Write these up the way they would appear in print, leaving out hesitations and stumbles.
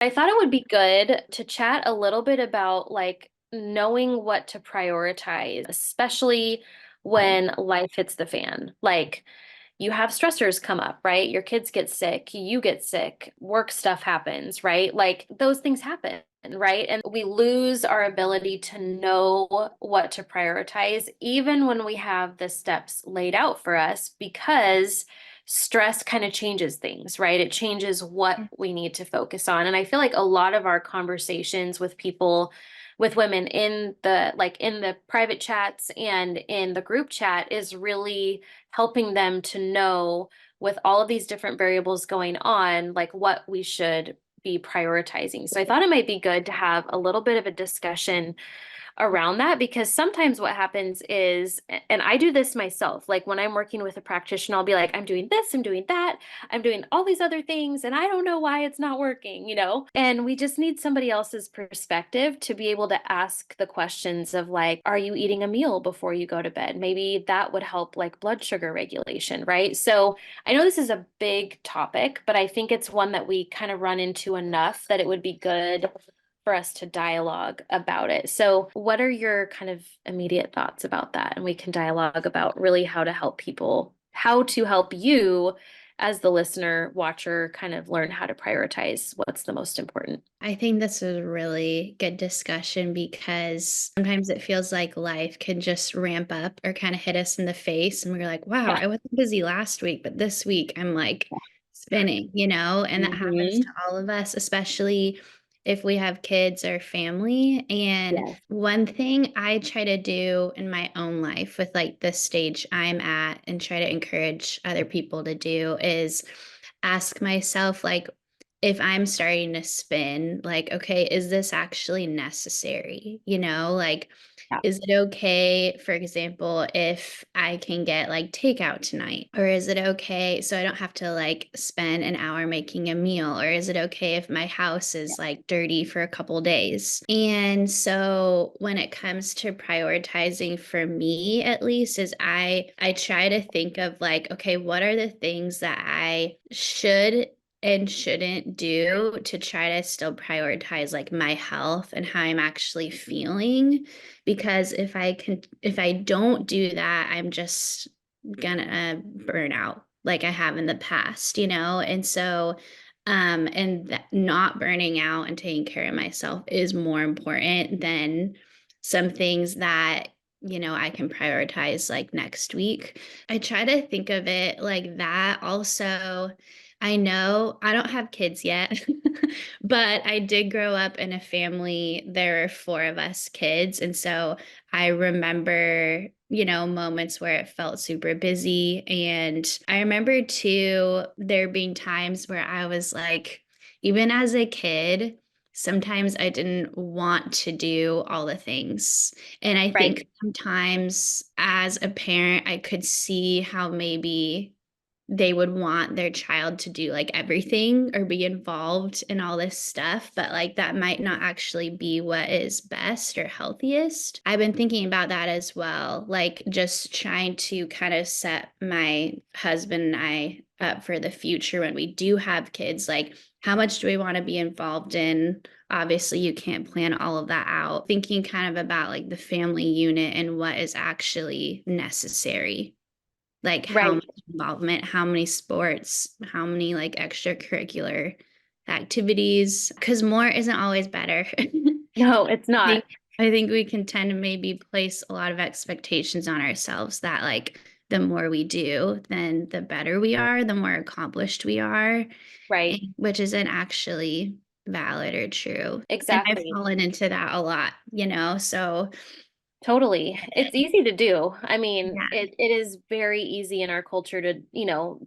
I thought it would be good to chat a little bit about like knowing what to prioritize, especially when life hits the fan. Like you have stressors come up, right? Your kids get sick, you get sick, work stuff happens, right? Like those things happen, right? And we lose our ability to know what to prioritize, even when we have the steps laid out for us, because stress kind of changes things, right? It changes what we need to focus on. And I feel like a lot of our conversations with people, with women in the private chats and in the group chat is really helping them to know with all of these different variables going on, like what we should be prioritizing. So I thought it might be good to have a little bit of a discussion around that because sometimes what happens is, and I do this myself, like when I'm working with a practitioner, I'll be like, I'm doing this, I'm doing that, I'm doing all these other things, and I don't know why it's not working, you know? And we just need somebody else's perspective to be able to ask the questions of like, are you eating a meal before you go to bed? Maybe that would help like blood sugar regulation, right? So I know this is a big topic, but I think it's one that we kind of run into enough that it would be good for us to dialogue about it. So, what are your kind of immediate thoughts about that? And we can dialogue about really how to help people, how to help you as the listener, watcher, kind of learn how to prioritize what's the most important. I think this is a really good discussion because sometimes it feels like life can just ramp up or kind of hit us in the face. And we're like, wow, Yeah. I wasn't busy last week, but this week I'm like spinning, and that happens to Hmm. all of us, especially if we have kids or family. And Yes. one thing I try to do in my own life with like the stage I'm at and try to encourage other people to do is ask myself, like, if I'm starting to spin, like, okay, is this actually necessary? Like, Yeah. is it okay, for example, if I can get like takeout tonight? Or is it okay so I don't have to like spend an hour making a meal? Or is it okay if my house Yeah. is like dirty for a couple days? And so when it comes to prioritizing for me at least is I try to think of like, okay, what are the things that I should and shouldn't do to try to still prioritize like my health and how I'm actually feeling, because if I don't do that, I'm just gonna burn out like I have in the past, and so not burning out and taking care of myself is more important than some things that I can prioritize like next week. I try to think of it like that. Also, I know I don't have kids yet, but I did grow up in a family. There were four of us kids. And so I remember, moments where it felt super busy. And I remember too, there being times where I was like, even as a kid, sometimes I didn't want to do all the things. And I Right. think sometimes as a parent, I could see how maybe they would want their child to do like everything or be involved in all this stuff, but like that might not actually be what is best or healthiest. I've been thinking about that as well, like just trying to kind of set my husband and I up for the future when we do have kids. Like, how much do we want to be involved in? Obviously, you can't plan all of that out. Thinking kind of about like the family unit and what is actually necessary, like how Right. much involvement, how many sports, how many like extracurricular activities, because more isn't always better. No, it's not. think I think we can tend to maybe place a lot of expectations on ourselves that like the more we do, then the better we are, the more accomplished we are, Right. which isn't actually valid or true. And I've Exactly. fallen into that a lot, so Totally. It's easy to do. I mean, yeah. it is very easy in our culture to,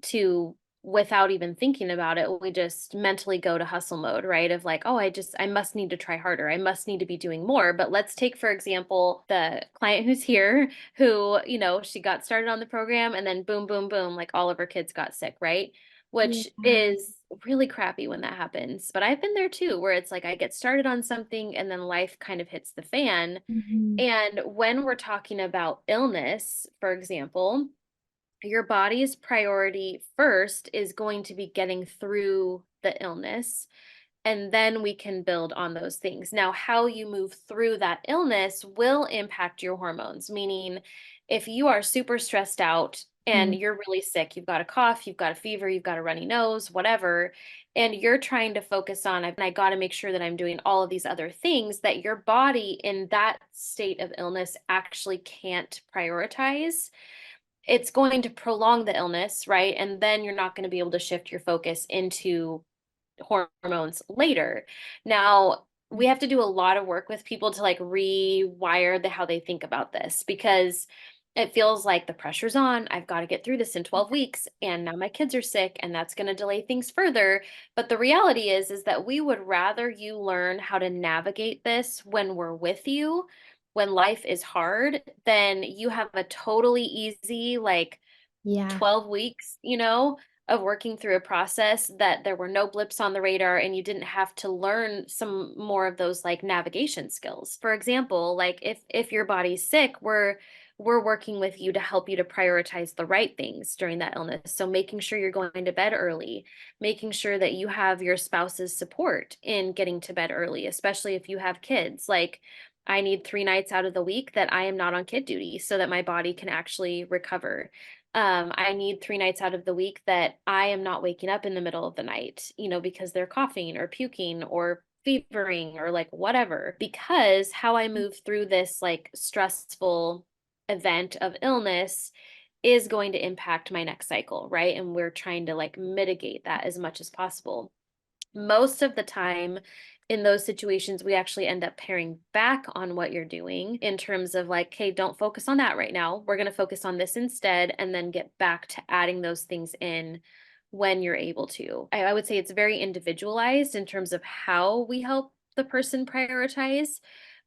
to without even thinking about it, we just mentally go to hustle mode, right? Of like, oh, I must need to try harder. I must need to be doing more. But let's take, for example, the client who's here who, she got started on the program and then boom, boom, boom, like all of her kids got sick, right? Which Yeah. is really crappy when that happens. But I've been there too, where it's like I get started on something and then life kind of hits the fan Mhm. and when we're talking about illness, for example, your body's priority first is going to be getting through the illness. and then we can build on those things. Now, how you move through that illness will impact your hormones, meaning if you are super stressed out and Mm. you're really sick, you've got a cough, you've got a fever, you've got a runny nose, whatever, and you're trying to focus on, I got to make sure that I'm doing all of these other things that your body in that state of illness actually can't prioritize. It's going to prolong the illness, right? And then you're not going to be able to shift your focus into hormones later. Now, we have to do a lot of work with people to like rewire how they think about this, because it feels like the pressure's on. I've got to get through this in 12 weeks and now my kids are sick and that's going to delay things further. But the reality is that we would rather you learn how to navigate this when we're with you, when life is hard, than you have a totally easy like Yeah. 12 weeks, of working through a process that there were no blips on the radar and you didn't have to learn some more of those like navigation skills. For example, like if your body's sick, we're working with you to help you to prioritize the right things during that illness. So making sure you're going to bed early, making sure that you have your spouse's support in getting to bed early, especially if you have kids. Like I need 3 nights out of the week that I am not on kid duty so that my body can actually recover. I need 3 nights out of the week that I am not waking up in the middle of the night, because they're coughing or puking or fevering or like whatever. Because how I move through this like stressful event of illness is going to impact my next cycle, right? And we're trying to like mitigate that as much as possible. Most of the time in those situations, we actually end up paring back on what you're doing in terms of like, hey, don't focus on that right now. We're going to focus on this instead, and then get back to adding those things in when you're able to. I would say it's very individualized in terms of how we help the person prioritize,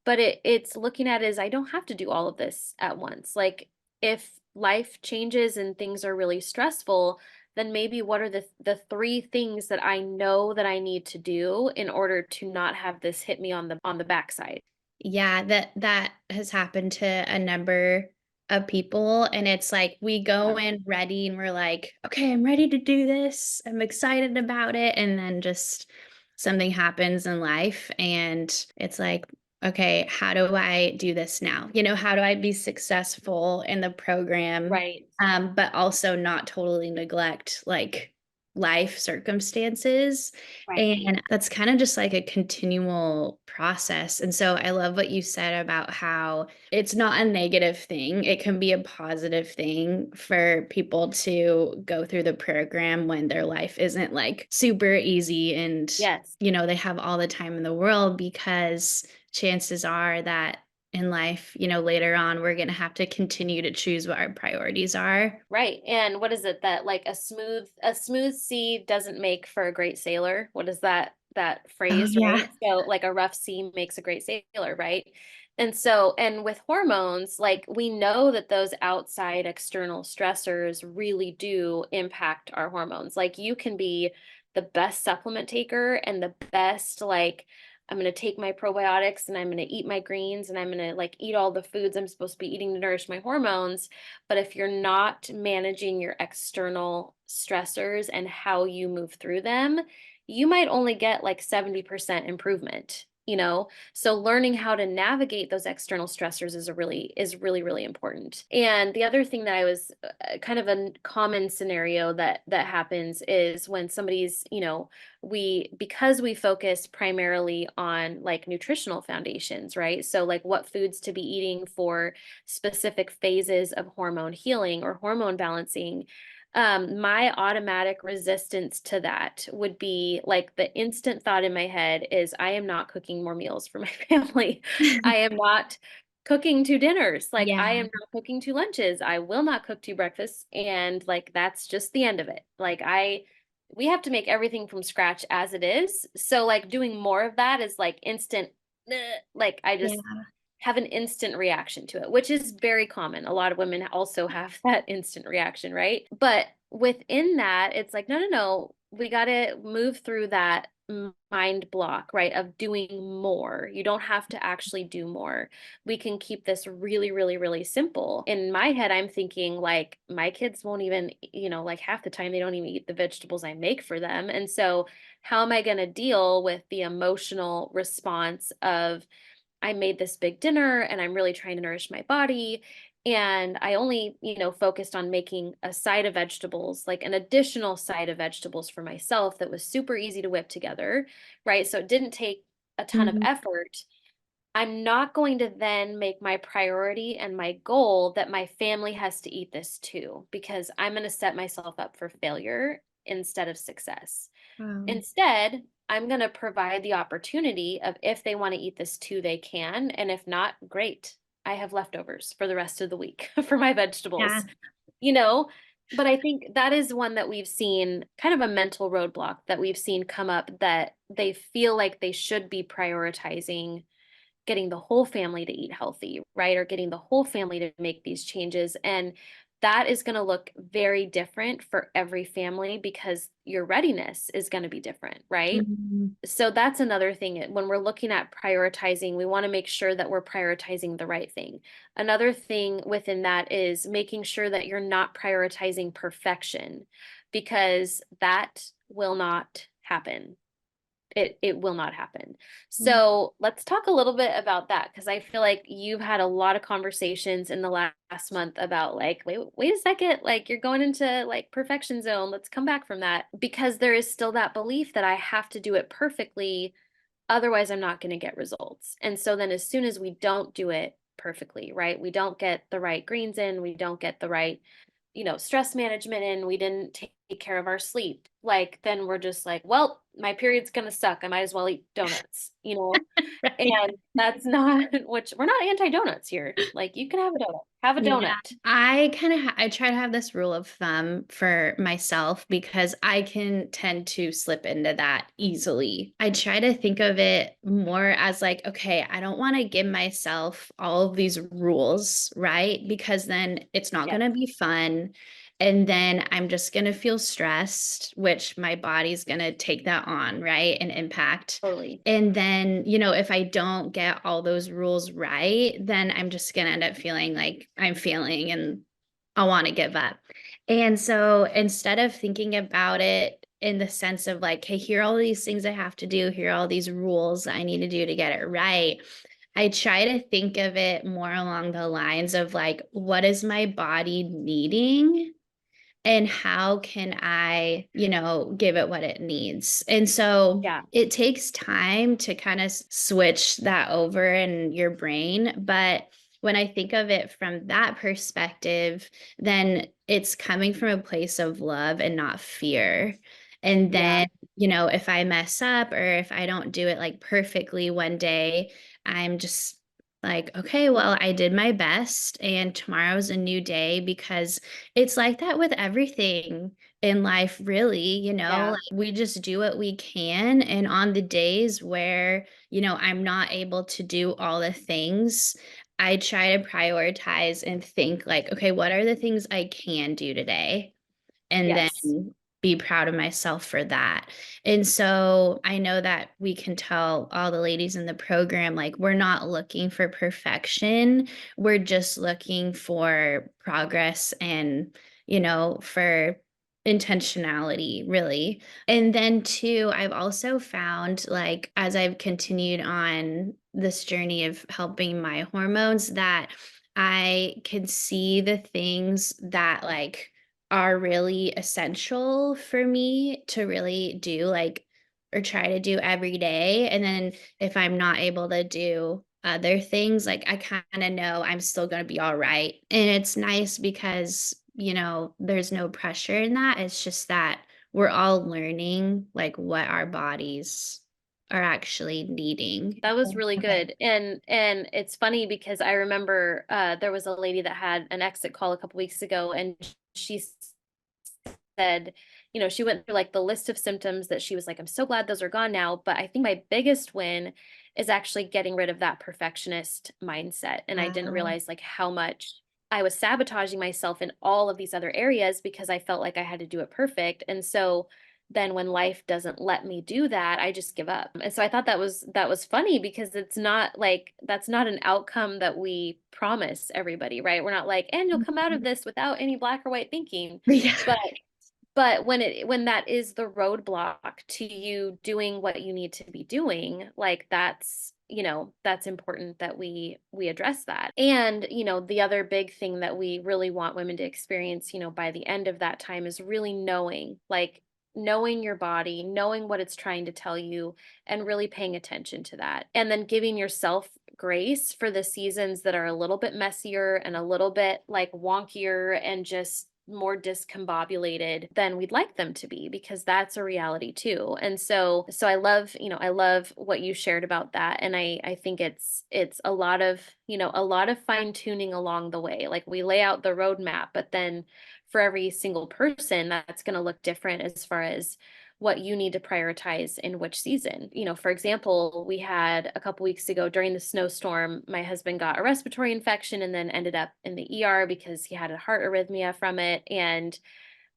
but it's looking at it as I don't have to do all of this at once. Like if life changes and things are really stressful, then maybe what are the three things that I know that I need to do in order to not have this hit me on the backside? Yeah, that has happened to a number of people, and it's like we Yeah. go in ready and we're like, "Okay, I'm ready to do this. I'm excited about it." And then just something happens in life and it's like, "Okay, how do I do this now? How do I be successful in the program, Right. but also not totally neglect like life circumstances?" Right. And that's kind of just like a continual process. And so I love what you said about how it's not a negative thing. It can be a positive thing for people to go through the program when their life isn't like super easy and, Yes. they have all the time in the world, because chances are that in life, later on, we're going to have to continue to choose what our priorities are. Right. And what is it that like a smooth sea doesn't make for a great sailor? What is that Oh, phrase, yeah. right? So like a rough sea makes a great sailor, right? And with hormones, like we know that those outside external stressors really do impact our hormones. Like you can be the best supplement taker and the best like I'm going to take my probiotics and I'm going to eat my greens and I'm going to like eat all the foods I'm supposed to be eating to nourish my hormones. But if you're not managing your external stressors and how you move through them, you might only get like 70% improvement. So learning how to navigate those external stressors is really, really important. And the other thing that I was kind of a common scenario that happens is when somebody's, because we focus primarily on like nutritional foundations, right? So like what foods to be eating for specific phases of hormone healing or hormone balancing. My automatic resistance to that would be like the instant thought in my head is I am not cooking more meals for my family. I am not cooking 2 dinners. Like Yeah. I am not cooking 2 lunches. I will not cook 2 breakfasts. And like that's just the end of it. Like we have to make everything from scratch as it is. So like doing more of that is like instant, like I Yeah. just have an instant reaction to it, which is very common. A lot of women also have that instant reaction, right? But within that, it's like, no, no, no. we got to move through that mind block, right? Of doing more. You don't have to actually do more. We can keep this really, really, really simple. In my head, I'm thinking like my kids won't even, like half the time they don't even eat the vegetables I make for them. And so, how am I going to deal with the emotional response of, I made this big dinner and I'm really trying to nourish my body. And I only, focused on making a side of vegetables, like an additional side of vegetables for myself that was super easy to whip together, right? So it didn't take a ton of Mhm. effort. I'm not going to then make my priority and my goal that my family has to eat this too, because I'm going to set myself up for failure instead of success. Wow. Instead, I'm going to provide the opportunity of if they want to eat this too, they can. And if not, great. I have leftovers for the rest of the week for my Yeah. vegetables, you know? But I think that is one that we've seen kind of a mental roadblock that we've seen come up that they feel like they should be prioritizing getting the whole family to eat healthy, right? Or getting the whole family to make these changes. And that is going to look very different for every family because your readiness is going to be different, right? Mhm. So that's another thing. When we're looking at prioritizing, we want to make sure that we're prioritizing the right thing. Another thing within that is making sure that you're not prioritizing perfection because that will not happen. It will not happen. Yeah. So let's talk a little bit about that because I feel like you've had a lot of conversations in the last month about like, wait a second, like you're going into like perfection zone. Let's come back from that because there is still that belief that I have to do it perfectly, otherwise I'm not going to get results. And so then as soon as we don't do it perfectly, right? We don't get the right greens in, we don't get the right stress management in, we didn't take care of our sleep, like then we're just like, well, my period's gonna suck. I might as well eat donuts. Right. And that's not which we're not anti-donuts here. Like you can have a donut. Have a Yeah, donut. I kind of I try to have this rule of thumb for myself because I can tend to slip into that easily. I try to think of it more as like, okay, I don't want to give myself all of these rules, right? Because then it's not going Yes, to be fun. And then I'm just going to feel stressed, which my body's going to take that on, right? And impact. totally. And then, if I don't get all those rules right, then I'm just going to end up feeling like I'm failing and I want to give up. And so instead of thinking about it in the sense of like, hey, here are all these things I have to do, here are all these rules I need to do to get it right, I try to think of it more along the lines of like, what is my body needing? And how can I, give it what it needs? And so Yeah. it takes time to kind of switch that over in your brain. But when I think of it from that perspective, then it's coming from a place of love and not fear. And Yeah. then, if I mess up or if I don't do it like perfectly one day, I'm just like, okay, well, I did my best and tomorrow's a new day because it's like that with everything in life, really, Yeah. like we just do what we can. And on the days where, I'm not able to do all the things, I try to prioritize and think like, okay, what are the things I can do today? And Yes. then be proud of myself for that. And so I know that we can tell all the ladies in the program, like, we're not looking for perfection. We're just looking for progress and, for intentionality, really. And then, too, I've also found, like, as I've continued on this journey of helping my hormones, that I can see the things that, like, are really essential for me to really do like or try to do every day. And then if I'm not able to do other things, like I kind of know I'm still going to be all right. And it's nice because, there's no pressure in that. It's just that we're all learning like what our bodies are actually needing. That was really good. And it's funny because I remember there was a lady that had an exit call a couple weeks ago and she said, she went through like the list of symptoms that she was like, I'm so glad those are gone now. But I think my biggest win is actually getting rid of that perfectionist mindset. And I didn't Wow. realize like how much I was sabotaging myself in all of these other areas because I felt like I had to do it perfect. And so then when life doesn't let me do that, I just give up. And so I thought that was funny because it's not like that's not an outcome that we promise everybody, right? We're not like, and you'll come out of Mhm. this without any black or white thinking. Yeah. But when that is the roadblock to you doing what you need to be doing, like that's, that's important that we address that. And, the other big thing that we really want women to experience, by the end of that time is really knowing your body, knowing what it's trying to tell you, and really paying attention to that. And then giving yourself grace for the seasons that are a little bit messier and a little bit like wonkier and just more discombobulated than we'd like them to be, because that's a reality too. And so I love what you shared about that. And I think it's a lot of, a lot of fine tuning along the way. Like we lay out the roadmap, but then for every single person, that's going to look different as far as what you need to prioritize in which season. For example, we had a couple weeks ago during the snowstorm, my husband got a respiratory infection and then ended up in the ER because he had a heart arrhythmia from it. And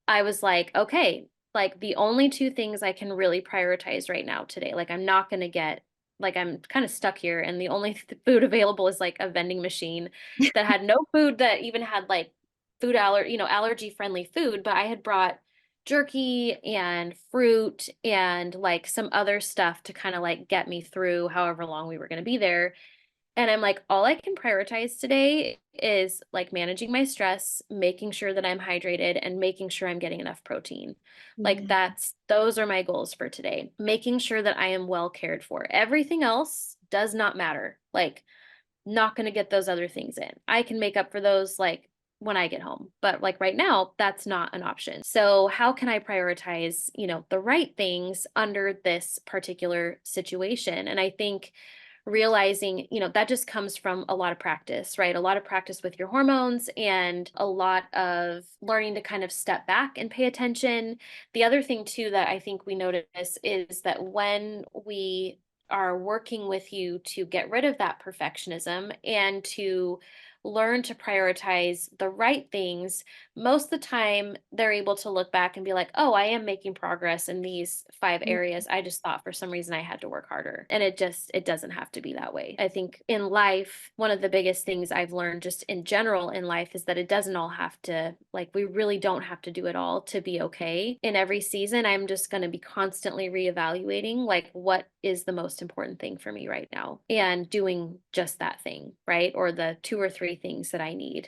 I was like, okay, like the only two things I can really prioritize right now today, like I'm not going to get like I'm kind of stuck here and the only food available is like a vending machine that had no food that even had like allergy friendly food, but I had brought jerky and fruit and like some other stuff to kind of like get me through however long we were going to be there. And I'm like, all I can prioritize today is like managing my stress, making sure that I'm hydrated, and making sure I'm getting enough protein. Like Yeah. those are my goals for today. Making sure that I am well cared for. Everything else does not matter. Like, not going to get those other things in. I can make up for those like when I get home. But like right now, that's not an option. So how can I prioritize, the right things under this particular situation? And I think realizing, that just comes from a lot of practice, right? A lot of practice with your hormones and a lot of learning to kind of step back and pay attention. The other thing, too, that I think we notice is that when we are working with you to get rid of that perfectionism and to learn to prioritize the right things, most of the time they're able to look back and be like, oh, I am making progress in these 5 areas. I just thought for some reason I had to work harder. And it doesn't have to be that way. I think in life, one of the biggest things I've learned just in general in life is that it doesn't all have to, like, we really don't have to do it all to be okay. In every season, I'm just going to be constantly reevaluating, like, what is the most important thing for me right now and doing just that thing, right? Or the two or three things that I need.